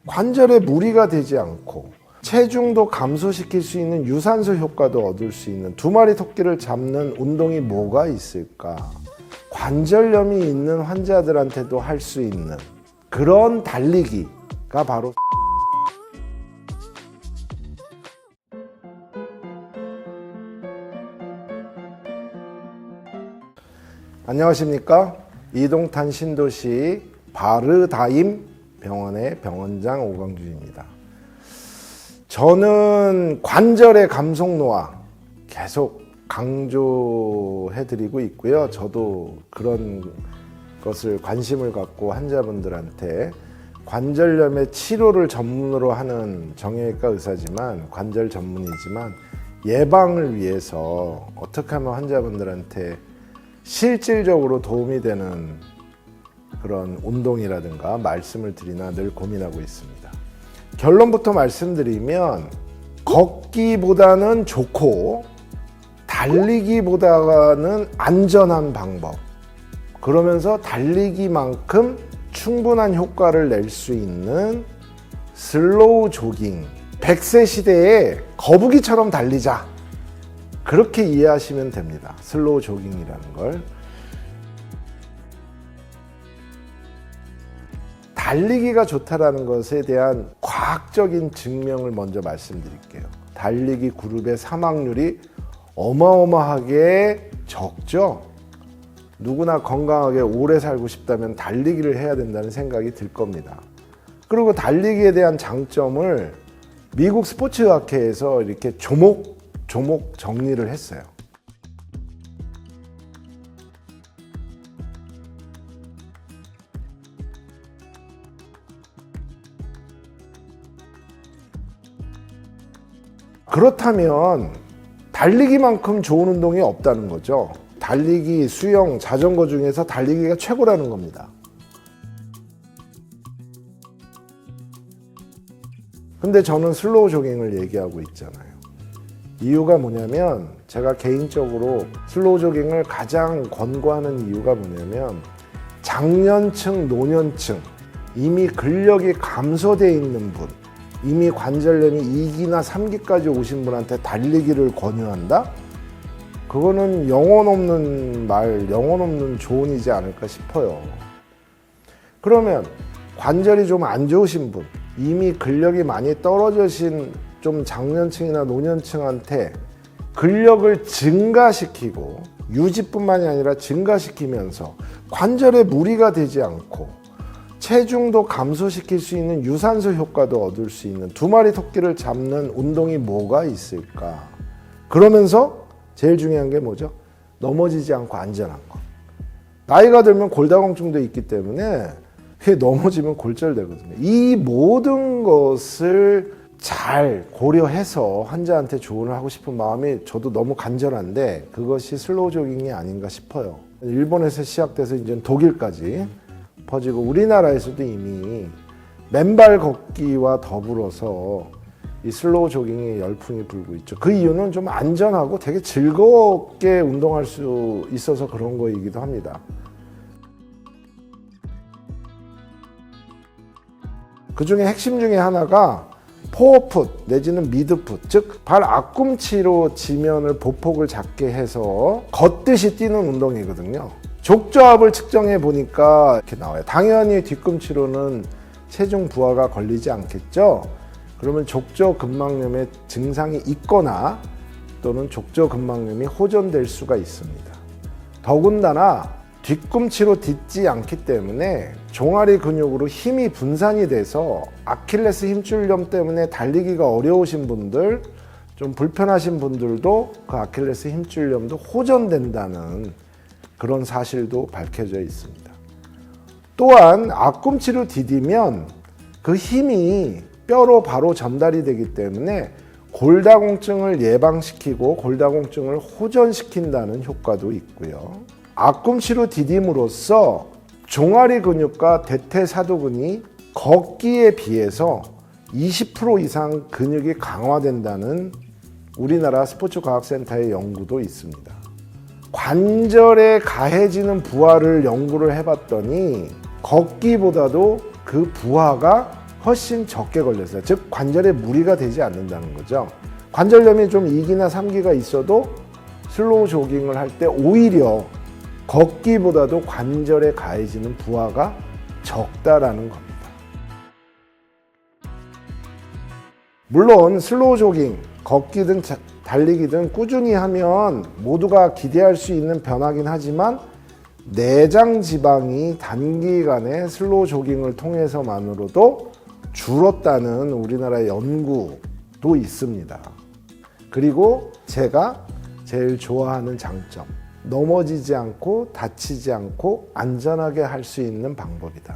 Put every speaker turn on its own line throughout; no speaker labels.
관절에 무리가 되지 않고 체중도 감소시킬 수 있는 유산소 효과도 얻을 수 있는 두 마리 토끼를 잡는 운동이 뭐가 있을까? 관절염이 있는 환자들한테도 할 수 있는 그런 달리기가 바로 안녕하십니까? 이동탄 신도시 바르다임 병원의 병원장 오광준입니다. 저는 관절의 감속노화 계속 강조해드리고 있고요. 저도 그런 것을 관심을 갖고 환자분들한테 관절염의 치료를 전문으로 하는 정형외과 의사지만 관절 전문이지만 예방을 위해서 어떻게 하면 환자분들한테 실질적으로 도움이 되는 그런 운동이라든가 말씀을 드리나 늘 고민하고 있습니다. 결론부터 말씀드리면 걷기보다는 좋고 달리기보다는 안전한 방법, 그러면서 달리기만큼 충분한 효과를 낼 수 있는 슬로우 조깅, 100세 시대에 거북이처럼 달리자, 그렇게 이해하시면 됩니다. 슬로우 조깅이라는 걸. 달리기가 좋다는 것에 대한 과학적인 증명을 먼저 말씀드릴게요. 달리기 그룹의 사망률이 어마어마하게 적죠. 누구나 건강하게 오래 살고 싶다면 달리기를 해야 된다는 생각이 들 겁니다. 그리고 달리기에 대한 장점을 미국 스포츠학회에서 이렇게 조목 정리를 했어요. 그렇다면 달리기만큼 좋은 운동이 없다는 거죠. 달리기, 수영, 자전거 중에서 달리기가 최고라는 겁니다. 근데 저는 슬로우 조깅을 얘기하고 있잖아요. 이유가 뭐냐면 제가 개인적으로 슬로우 조깅을 가장 권고하는 이유가 뭐냐면 장년층, 노년층, 이미 근력이 감소되어 있는 분, 이미 관절염이 2기나 3기까지 오신 분한테 달리기를 권유한다? 그거는 영혼 없는 말, 영혼 없는 조언이지 않을까 싶어요. 그러면 관절이 좀 안 좋으신 분, 이미 근력이 많이 떨어지신 좀 장년층이나 노년층한테 근력을 증가시키고 유지뿐만이 아니라 증가시키면서 관절에 무리가 되지 않고 체중도 감소시킬 수 있는 유산소 효과도 얻을 수 있는 두 마리 토끼를 잡는 운동이 뭐가 있을까? 그러면서 제일 중요한 게 뭐죠? 넘어지지 않고 안전한 거. 나이가 들면 골다공증도 있기 때문에 넘어지면 골절되거든요. 이 모든 것을 잘 고려해서 환자한테 조언을 하고 싶은 마음이 저도 너무 간절한데 그것이 슬로우 조깅이 아닌가 싶어요. 일본에서 시작돼서 이제 독일까지 퍼지고 우리나라에서도 이미 맨발 걷기와 더불어서 이 슬로우 조깅이 열풍이 불고 있죠. 그 이유는 좀 안전하고 되게 즐겁게 운동할 수 있어서 그런 거이기도 합니다. 그 중에 핵심 중에 하나가 포어풋 내지는 미드풋, 즉 발 앞꿈치로 지면을 보폭을 작게 해서 걷듯이 뛰는 운동이거든요. 족저압을 측정해 보니까 이렇게 나와요. 당연히 뒤꿈치로는 체중 부하가 걸리지 않겠죠. 그러면 족저근막염의 증상이 있거나 또는 족저근막염이 호전될 수가 있습니다. 더군다나 뒤꿈치로 딛지 않기 때문에 종아리 근육으로 힘이 분산이 돼서 아킬레스 힘줄염 때문에 달리기가 어려우신 분들, 좀 불편하신 분들도 그 아킬레스 힘줄염도 호전된다는 그런 사실도 밝혀져 있습니다. 또한 앞꿈치로 디디면 그 힘이 뼈로 바로 전달이 되기 때문에 골다공증을 예방시키고 골다공증을 호전시킨다는 효과도 있고요. 앞꿈치로 디딤으로써 종아리 근육과 대퇴사두근이 걷기에 비해서 20% 이상 근육이 강화된다는 우리나라 스포츠과학센터의 연구도 있습니다. 관절에 가해지는 부하를 연구를 해봤더니 걷기보다도 그 부하가 훨씬 적게 걸렸어요. 즉 관절에 무리가 되지 않는다는 거죠. 관절염이 좀 2기나 3기가 있어도 슬로우 조깅을 할 때 오히려 걷기보다도 관절에 가해지는 부하가 적다라는 겁니다. 물론 슬로우 조깅, 걷기든 달리기든 꾸준히 하면 모두가 기대할 수 있는 변화긴 하지만 내장 지방이 단기간에 슬로우 조깅을 통해서만으로도 줄었다는 우리나라의 연구도 있습니다. 그리고 제가 제일 좋아하는 장점, 넘어지지 않고 다치지 않고 안전하게 할 수 있는 방법이다.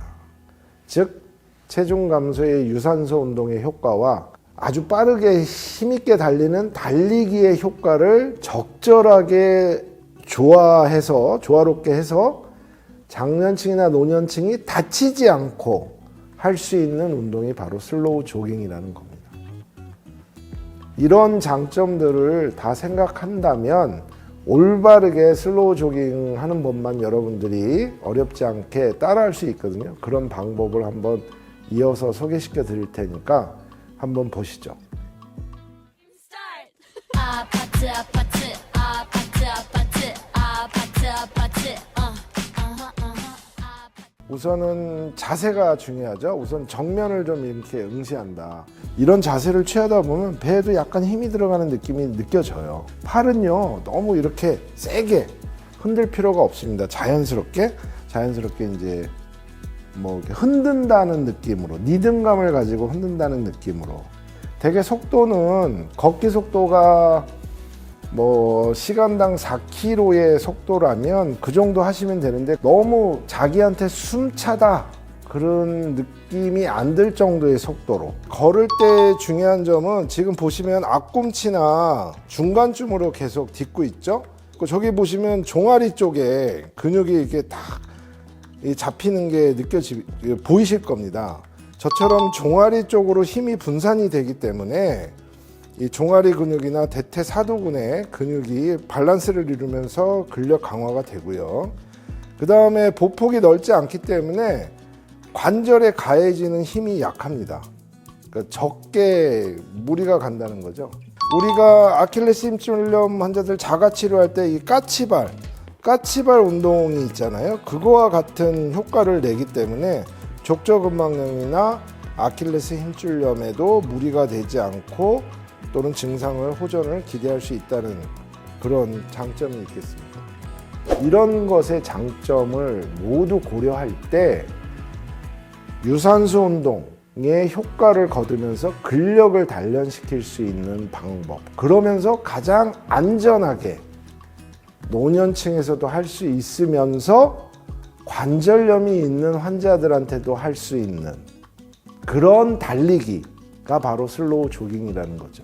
즉 체중 감소의 유산소 운동의 효과와 아주 빠르게 힘있게 달리는 달리기의 효과를 적절하게 조화롭게 해서 장년층이나 노년층이 다치지 않고 할 수 있는 운동이 바로 슬로우 조깅이라는 겁니다. 이런 장점들을 다 생각한다면 올바르게 슬로우 조깅 하는 법만 여러분들이 어렵지 않게 따라할 수 있거든요. 그런 방법을 한번 이어서 소개시켜 드릴 테니까 한번 보시죠. 우선은 자세가 중요하죠. 우선 정면을 좀 이렇게 응시한다. 이런 자세를 취하다 보면 배에도 약간 힘이 들어가는 느낌이 느껴져요. 팔은요, 너무 이렇게 세게 흔들 필요가 없습니다. 자연스럽게 이제 뭐 이렇게 흔든다는 느낌으로, 리듬감을 가지고 흔든다는 느낌으로. 되게 속도는 걷기 속도가 뭐 시간당 4km의 속도라면 그 정도 하시면 되는데 너무 자기한테 숨차다 그런 느낌이 안 들 정도의 속도로 걸을 때 중요한 점은 지금 보시면 앞꿈치나 중간쯤으로 계속 딛고 있죠. 저기 보시면 종아리 쪽에 근육이 이렇게 딱 잡히는 게 보이실 겁니다. 저처럼 종아리 쪽으로 힘이 분산이 되기 때문에 이 종아리 근육이나 대퇴사두근의 근육이 밸런스를 이루면서 근력 강화가 되고요. 그 다음에 보폭이 넓지 않기 때문에 관절에 가해지는 힘이 약합니다. 그러니까 적게 무리가 간다는 거죠. 우리가 아킬레스 힘줄염 환자들 자가 치료할 때 이 까치발 운동이 있잖아요. 그거와 같은 효과를 내기 때문에 족저근막염이나 아킬레스 힘줄염에도 무리가 되지 않고 또는 증상을 호전을 기대할 수 있다는 그런 장점이 있겠습니다. 이런 것의 장점을 모두 고려할 때 유산소 운동의 효과를 거두면서 근력을 단련시킬 수 있는 방법, 그러면서 가장 안전하게 노년층에서도 할 수 있으면서 관절염이 있는 환자들한테도 할 수 있는 그런 달리기가 바로 슬로우 조깅이라는 거죠.